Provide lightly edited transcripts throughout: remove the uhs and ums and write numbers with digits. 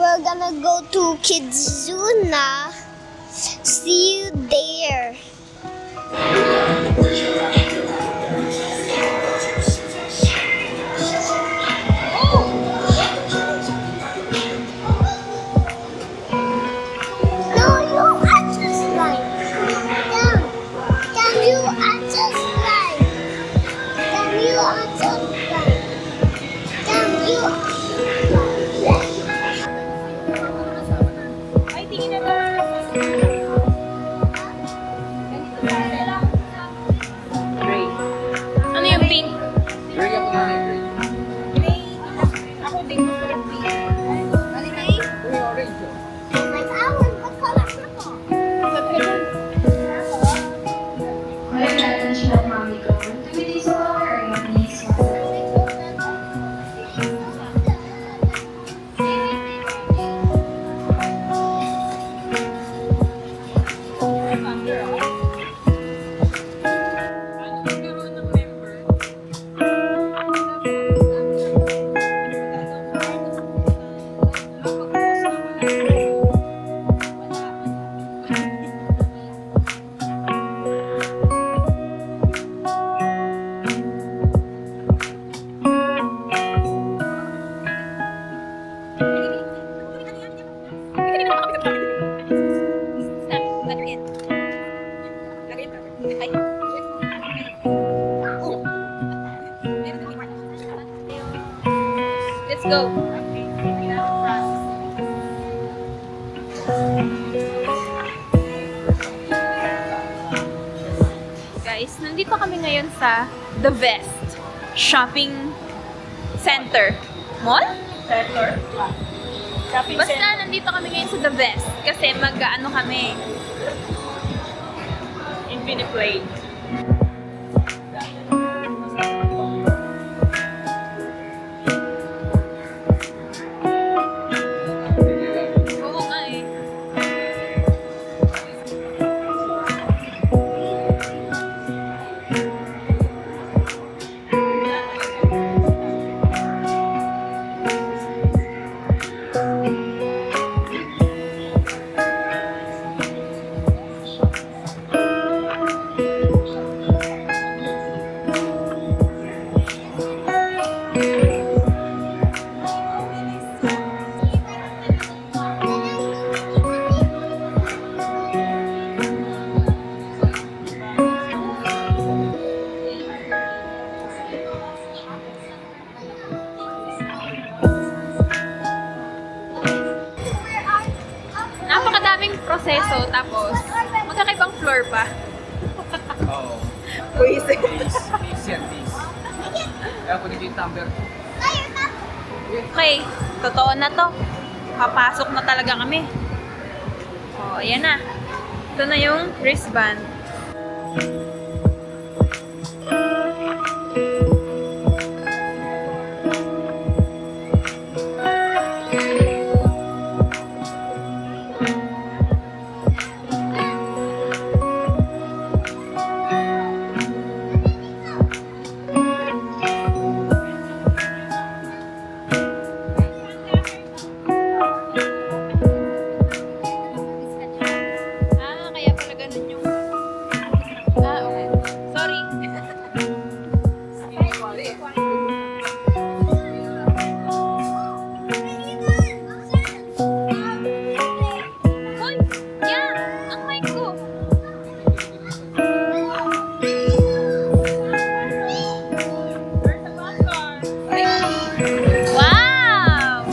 we're gonna go to Kidzuna. See you there. No, you are just like. Damn, you are just like. Damn, you are just like. Damn, you are. Ay, tingin na lang. Gray. Ano yung pink? Gray ako na gray. Gray. Ako din gusto ng pink. Ano gray? Gray orange. Oh. Like ours, what color purple? May attention at Mommy Go. Activities of our area, please. Let's go. Guys, nandito kami ngayon sa The Vest Shopping Center. Mall? Center. Shopping Basta center. nandito kami ngayon sa The Vest kasi mag-ano kami. Infinite. Oo nga eh. Napakadaming proseso tapos magkakaibang floor pa. Oo. Buisit. Peace yan, peace. Kaya ko dito yung tumbler. Okay, totoo na to. Papasok na talaga kami. Oh, ayan na. Ito na yung wristband. Kaya pala ganun yung... okay. Sorry. Hoy! Yan! Ang mic ko! Wow!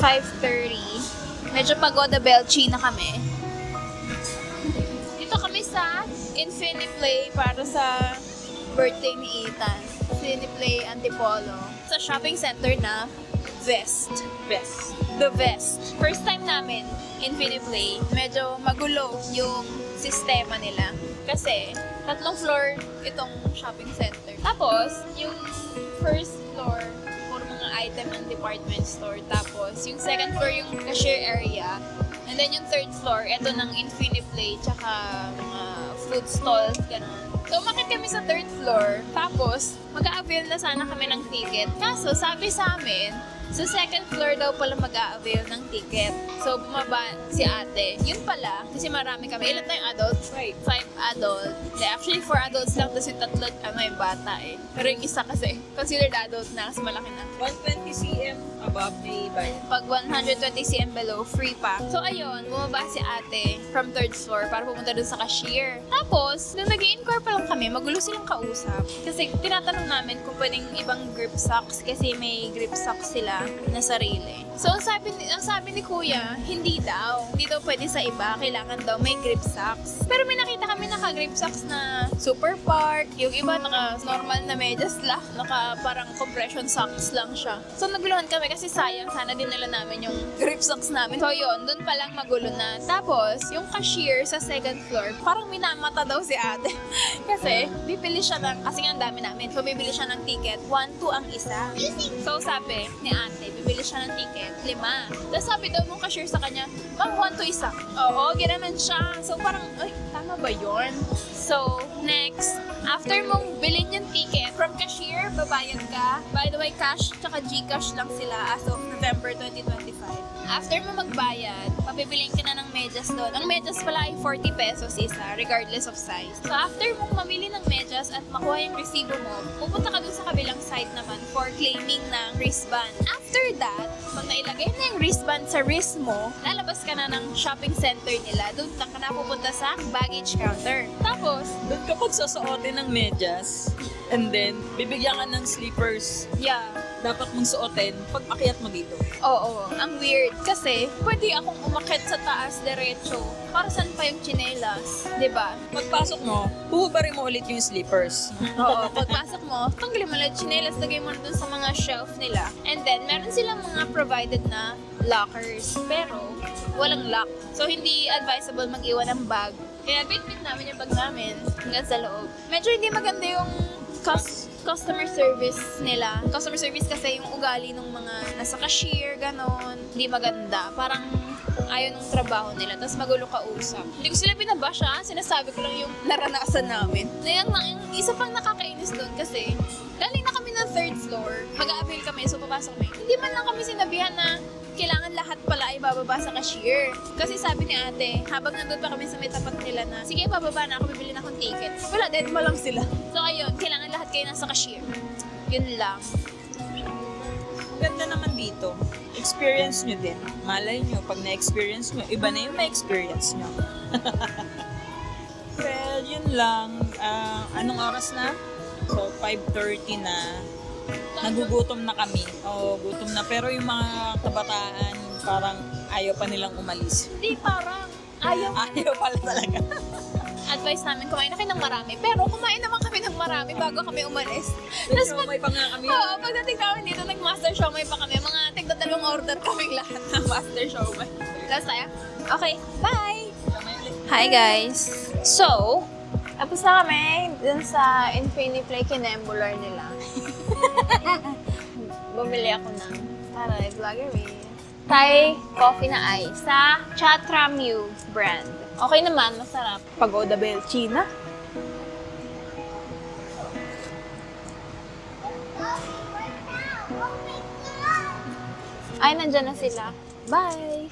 5:30. Medyo pagoda belchy na kami. Dito kami sa Infiniplay para sa birthday ni Ethan. Infiniplay Antipolo. Sa shopping center na Vest. The Vest. First time namin, Infiniplay. Medyo magulo yung sistema nila. Kasi, 3 floor itong shopping center. Tapos, yung first floor, puro mga item ng department store. Tapos, yung second floor, yung cashier area. And then yung third floor, ito ng Infiniplay, tsaka mga food stalls, ganun. So, umakit kami sa third floor. Tapos, mag-a-avail na sana kami ng ticket. Kaso, sabi sa amin, sa second floor daw pala mag-a-avail ng ticket. So, bumaba si ate. Yun pala, kasi marami kami. Ilan tayong adults? 5 adults. Actually, 4 adults lang. Tapos yung 3, yung bata eh. Pero yung isa kasi, considered adult na kasi malaki na. 120 cm above may bayad. Pag 120 cm below, free pa. So, ayun, bumaba si ate from third floor para pumunta dun sa cashier. Tapos, nung nag-i-inquire pa lang kami, magulo silang kausap. Kasi tinatanong namin kung pwedeng ibang grip socks kasi may grip socks sila na sarili. So, ang sabi ni kuya, hindi daw. Hindi daw pwede sa iba. Kailangan daw may grip socks. Pero may nakita kami naka-grip socks na Super Park. Yung iba naka-normal na medyas lang. Naka parang compression socks lang siya. So, naguluhan kami kasi sayang. Sana dinala namin yung grip socks namin. So, yun. Doon pa lang magulo na. Tapos, yung cashier sa second floor, parang minamata daw si ate. Kasi, bibili siya kasi nga ang dami namin. So, bibili siya ng ticket. 1, 2 ang isa. So, sabi ni ate, bibili siya ng ticket. 5. Tapos sabi daw mong cashier sa kanya, ma'am, 1 to 1. Oo, ginanon siya. So parang, ay, tama ba yun? So, next, after mong bilhin yung ticket, from cashier, babayad ka. By the way, cash tsaka Gcash lang sila as of November 2025. After mo magbayad, papibilin ka na ng medyas doon. Ang medyas pala ay 40 pesos isa, regardless of size. So, after mong mamili ng medyas at makuha yung resibo mo, pupunta ka doon sa kabilang site naman for claiming ng wristband. After that, pag nailagay na yung wristband sa wrist mo, lalabas ka na ng shopping center nila. Doon ka na pupunta sa baggage counter. Tapos, Doon kapag susuotin ng medyas, and then, bibigyan ka ng slippers. yeah. Dapat mong suotin pag akyat mo dito. Oo, ang weird. Kasi, pwede akong umakyat sa taas diretso. Para saan pa yung tsinelas? 'Di ba? Pagpasok mo, huhubarin mo ulit yung slippers. Oo, pagpasok mo, tanggalin mo lang yung tsinelas, lagay mo na dun sa mga shelf nila. And then, meron silang mga provided na lockers. Pero, walang lock. So, hindi advisable mag-iwan ng bag. Kaya, bit-bit namin yung bag namin hanggang sa loob. Medyo hindi maganda yung customer service nila. Customer service kasi yung ugali ng mga nasa cashier, ganon. Hindi maganda. Parang ayaw ng trabaho nila. Tapos magulo kausap. Hindi ko sila binabash ha. Sinasabi ko lang yung naranasan namin. Yung isa pang nakakainis doon kasi galing na kami ng third floor. Mag-a-avail kami. So papasok kami. Hindi man lang kami sinabihan na kailangan lahat pala ay bababa sa cashier. Kasi sabi ni ate, habang nandun pa kami sa may tapat nila na, sige, bababa na ako, bibili na akong ticket. Wala, dead ma lang sila. So ayun, kailangan lahat kayo nasa cashier. Yun lang. Ganda naman dito. Experience nyo din. Malay nyo, pag na-experience nyo, iba na yung na-experience nyo. Well, yun lang. Anong oras na? So, 5:30 na. Nagugutom na kami. Oo, gutom na. Pero yung mga kabataan, parang ayaw pa nilang umalis. Hindi, parang ayaw. Ayaw pala talaga. Advice namin, kumain na kayo ng marami. Pero kumain naman kami ng marami bago kami umalis. Tapos May pa nga kami. Oo, pagdating namin dito, nag-master shawmai pa kami. Mga tigda-2 order kaming lahat ng master shawmai. Tapos tayo. Okay, bye! Hi guys! So, tapos na kami dun sa Infiniplay Kinembular nila. Bumili ako ng taray vloggery. Thai coffee na ice sa Chatramu brand. Okay naman, masarap. Pagoda Belchy na. Ay, nandyan na sila. Bye!